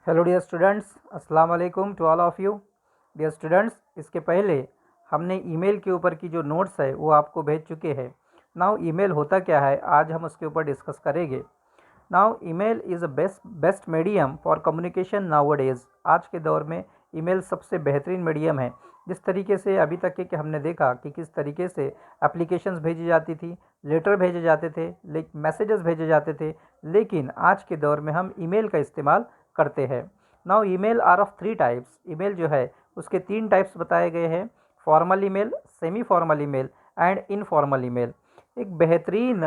Hello dear students, अस्सलाम वालेकुम to all of you. Dear students, इसके पहले हमने ईमेल के ऊपर की जो नोट्स है वो आपको भेज चुके हैं। नाउ ईमेल होता क्या है, आज हम उसके ऊपर डिस्कस करेंगे। Now email is a best medium for communication nowadays. आज के दौर में ईमेल सबसे बेहतरीन मीडियम है। जिस तरीके से अभी तक के कि हमने देखा कि किस तरीके से एप्लीकेशंस भेजी जाती थी, लेटर भेजे जाते थे, मैसेजेस भेजे जाते थे, लेकिन आज के दौर में हम ईमेल का इस्तेमाल करते हैं। Now email are of 3 types. Email जो है उसके 3 टाइप्स बताए गए हैं: formal email, semi formal email and informal email. एक बेहतरीन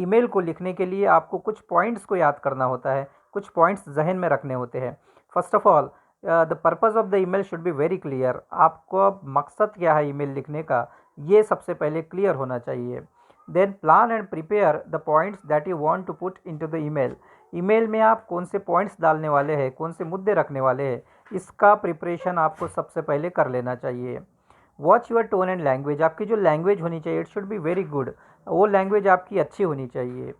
ईमेल को लिखने के लिए आपको कुछ पॉइंट्स को याद करना होता है, कुछ पॉइंट्स जहन में रखने होते हैं। First of all, the purpose of the email should be very clear. आपको मकसद क्या है ईमेल लिखने का, ये सबसे पहले क्लियर होना चाहिए। Then plan and prepare the points that you want to put into the email. Email में आप कौन से पॉइंट्स डालने वाले हैं, कौन से मुद्दे रखने वाले हैं, इसका प्रिपरेशन आपको सबसे पहले कर लेना चाहिए। Watch your tone and language. आपकी जो लैंग्वेज होनी चाहिए, it should be very good. वो लैंग्वेज आपकी अच्छी होनी चाहिए।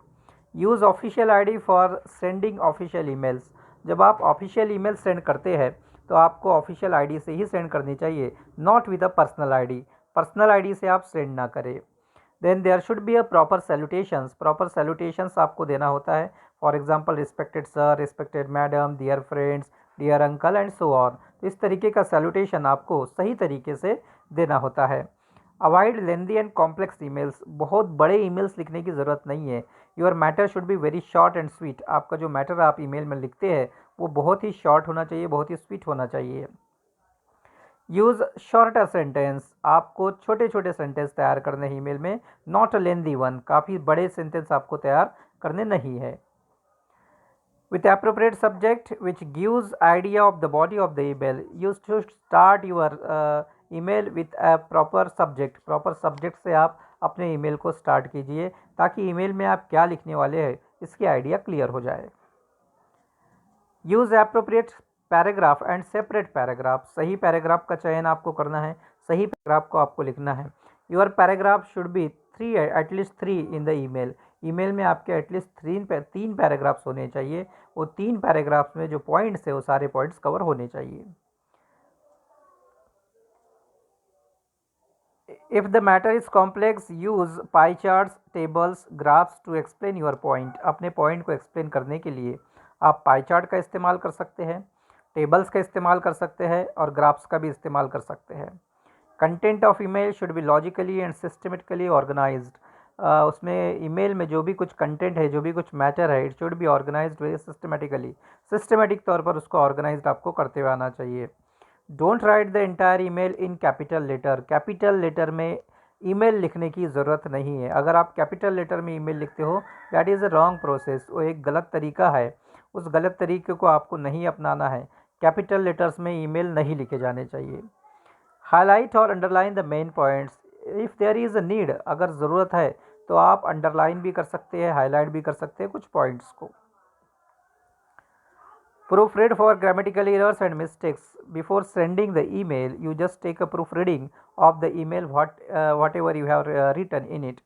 Use official ID for sending official emails. जब आप ऑफिशियल ईमेल सेंड करते हैं तो आपको ऑफिशियल आईडी से ही सेंड करनी चाहिए, not with a personal ID. Personal ID से आप सेंड ना करें। Then there should be a proper salutations. Proper salutations आपको देना होता है। For example, respected sir, respected madam, dear friends, dear uncle and so on. तो इस तरीके का सैल्यूटेशन आपको सही तरीके से देना होता है। Avoid lengthy and complex emails. बहुत बड़े ईमेल्स लिखने की ज़रूरत नहीं है। Your matter should be very short and sweet. आपका जो मैटर आप ईमेल में लिखते हैं वो बहुत ही शॉर्ट होना चाहिए, बहुत ही स्वीट होना चाहिए। Use shorter sentence. आपको छोटे छोटे सेंटेंस तैयार करने हैं ईमेल में, नॉट अ लेंदी वन। काफ़ी बड़े सेंटेंस आपको तैयार करने नहीं है। With appropriate subject which gives idea of the body of the email. You should start your email with a proper subject. Proper subject से आप अपने ईमेल को स्टार्ट कीजिए ताकि ईमेल में आप क्या लिखने वाले हैं इसकी आइडिया क्लियर हो जाए। Use appropriate paragraph and separate paragraph. सही पैराग्राफ का चयन आपको करना है, सही पैराग्राफ को आपको लिखना है। Your paragraph should be at least three in the email. Email में आपके एटलीस्ट तीन पैराग्राफ्स होने चाहिए। वो 3 पैराग्राफ्स में जो पॉइंट्स है वो सारे पॉइंट्स कवर होने चाहिए। If the matter is complex, use pie charts, tables, graphs to explain your point. अपने पॉइंट को एक्सप्लेन करने के लिए आप पाई चार्ट का इस्तेमाल कर सकते हैं, टेबल्स का इस्तेमाल कर सकते हैं और ग्राफ्स का भी इस्तेमाल कर सकते हैं। Content of email should be logically and systematically organised. उसमें ईमेल में जो भी कुछ कंटेंट है, जो भी कुछ मैटर है, it should be organised very systematically. Systematic तौर पर उसको ऑर्गेनाइज्ड आपको करते हुए आना चाहिए। Don't write the entire email in capital letter. Capital letter में ईमेल लिखने की ज़रूरत नहीं है। अगर आप कैपिटल लेटर में ईमेल लिखते हो, that is a wrong process. वो एक गलत तरीका है, उस गलत तरीके को आपको नहीं अपनाना है। कैपिटल लेटर्स में ईमेल नहीं लिखे जाने चाहिए। हाईलाइट और underline the main points if there is a need. अगर ज़रूरत है तो आप अंडरलाइन भी कर सकते हैं, हाईलाइट भी कर सकते हैं कुछ पॉइंट्स को। Proofread for grammatical errors and mistakes. Before sending the email, you just take a proofreading of the email, whatever you have written in it.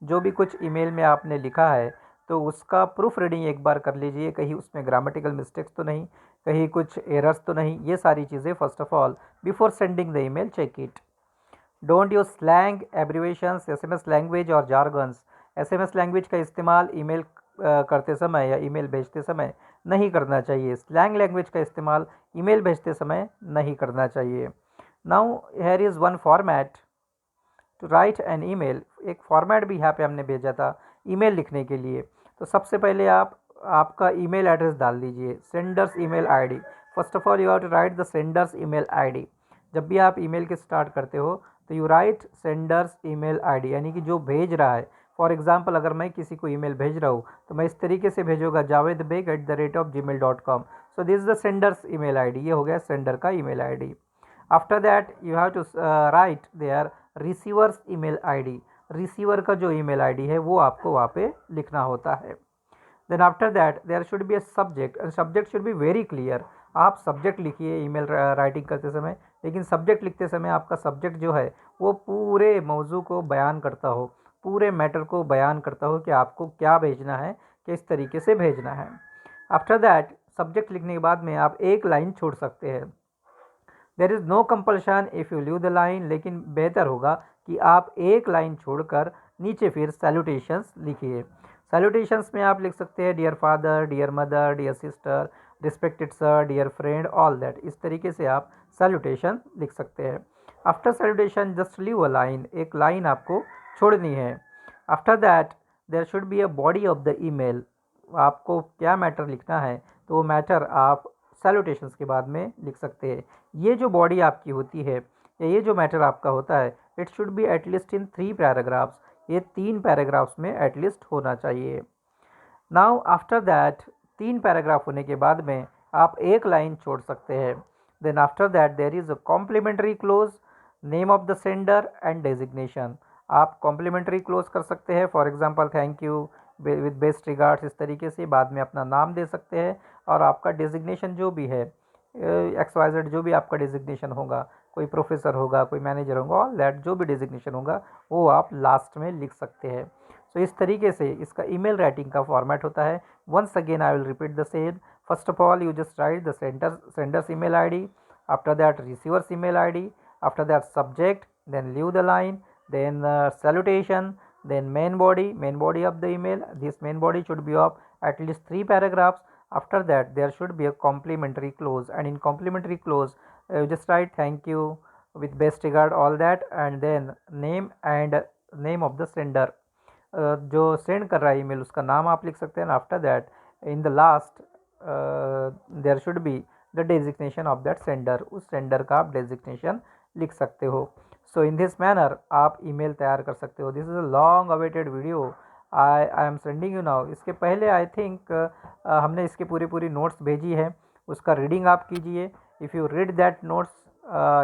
जो भी कुछ ईमेल में आपने लिखा है तो उसका प्रूफ रीडिंग एक बार कर लीजिए, कहीं उसमें ग्रामेटिकल मिस्टेक्स तो नहीं, कहीं कुछ एरर्स तो नहीं। ये सारी चीज़ें first of all before sending the email check it. Don't use slang, abbreviations, SMS language और जार्गन्स। एसएमएस लैंग्वेज का इस्तेमाल ईमेल करते समय या ईमेल भेजते समय नहीं करना चाहिए। स्लैंग लैंग्वेज का इस्तेमाल ईमेल भेजते समय नहीं करना चाहिए। Now here is one format to write an email. एक फॉर्मेट भी यहाँ पे हमने भेजा था ईमेल लिखने के लिए। तो सबसे पहले आप आपका ईमेल एड्रेस डाल दीजिए, sender's email ID. First of all you have to write the sender's email ID. जब भी आप ईमेल के स्टार्ट करते हो तो you write sender's email ID, यानी कि जो भेज रहा है। फॉर एग्जांपल, अगर मैं किसी को ईमेल भेज रहा हूँ तो मैं इस तरीके से भेजूंगा, javedbeg@gmail.com। So this is the sender's email ID. ये हो गया सेंडर का email ID. After that you have to write there receiver's email ID. Receiver का जो ईमेल आईडी है वो आपको वहाँ पे लिखना होता है। Then after that there should be a subject and subject should be very clear. आप सब्जेक्ट लिखिए ईमेल राइटिंग करते समय, लेकिन सब्जेक्ट लिखते समय आपका सब्जेक्ट जो है वो पूरे मौजू को बयान करता हो, पूरे मैटर को बयान करता हो कि आपको क्या भेजना है, किस तरीके से भेजना है। आफ्टर दैट सब्जेक्ट लिखने के बाद में आप एक लाइन छोड़ सकते हैं। There is no compulsion if you leave the line, लेकिन बेहतर होगा कि आप एक लाइन छोड़कर नीचे फिर सैल्यूटेशंस लिखिए। सैल्यूटेशंस में आप लिख सकते हैं dear father, dear mother, dear sister, respected sir, dear friend, all that. इस तरीके से आप सैल्यूटेशन लिख सकते हैं। After salutation just leave a line, एक लाइन आपको छोड़नी है। After that there should be a body of the email. आपको क्या मैटर लिखना है तो वो मैटर आप सैल्यूटेशंस के बाद में लिख सकते हैं। ये जो बॉडी आपकी होती है या ये जो मैटर आपका होता है, it should be at least in 3 paragraphs. ये 3 पैराग्राफ्स में एटलीस्ट होना चाहिए। नाउ आफ्टर दैट 3 पैराग्राफ होने के बाद में आप एक लाइन छोड़ सकते हैं। Then after that there is a complimentary close, name of the sender and designation. आप कॉम्प्लीमेंट्री क्लोज कर सकते हैं, for example thank you, with best regards, इस तरीके से बाद में अपना नाम दे सकते हैं। और आपका डेजिग्नेशन जो भी है, XYZ जो भी आपका डेजिग्नेशन होगा, कोई प्रोफेसर होगा, कोई मैनेजर होगा, ऑल दैट जो भी डेजिग्नेशन होगा वो आप लास्ट में लिख सकते हैं। सो इस तरीके से इसका ईमेल राइटिंग का फॉर्मेट होता है। Once again I will repeat the same. First of all you just write the sender's email ID, after that receiver's email ID, after that subject, then leave the line, then salutation, then main body of the email. This main body should be of at least 3 paragraphs. After that there should be a complimentary clause, and in complimentary clause you just write thank you, with best regard, all that, and then name and name of the sender. जो send कर रहा है email उसका नाम आप लिख सकते हैं। After that in the last there should be the designation of that sender. उस सेंडर का आप डेजिग्नेशन लिख सकते हो। सो इन दिस मैनर आप ईमेल तैयार कर सकते हो। This is a long awaited video I am sending you now. इसके पहले आई थिंक हमने इसके पूरी नोट्स भेजी है, उसका रीडिंग आप कीजिए। If you read that notes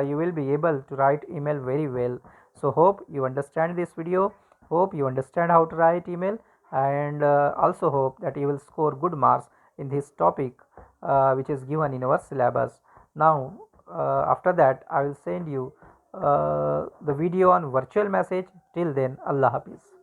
you will be able to write email very well. So hope you understand this video, hope you understand how to write email, and also hope that you will score good marks in this topic which is given in our syllabus. Now after that I will send you the video on virtual message. Till then, Allah Hafiz.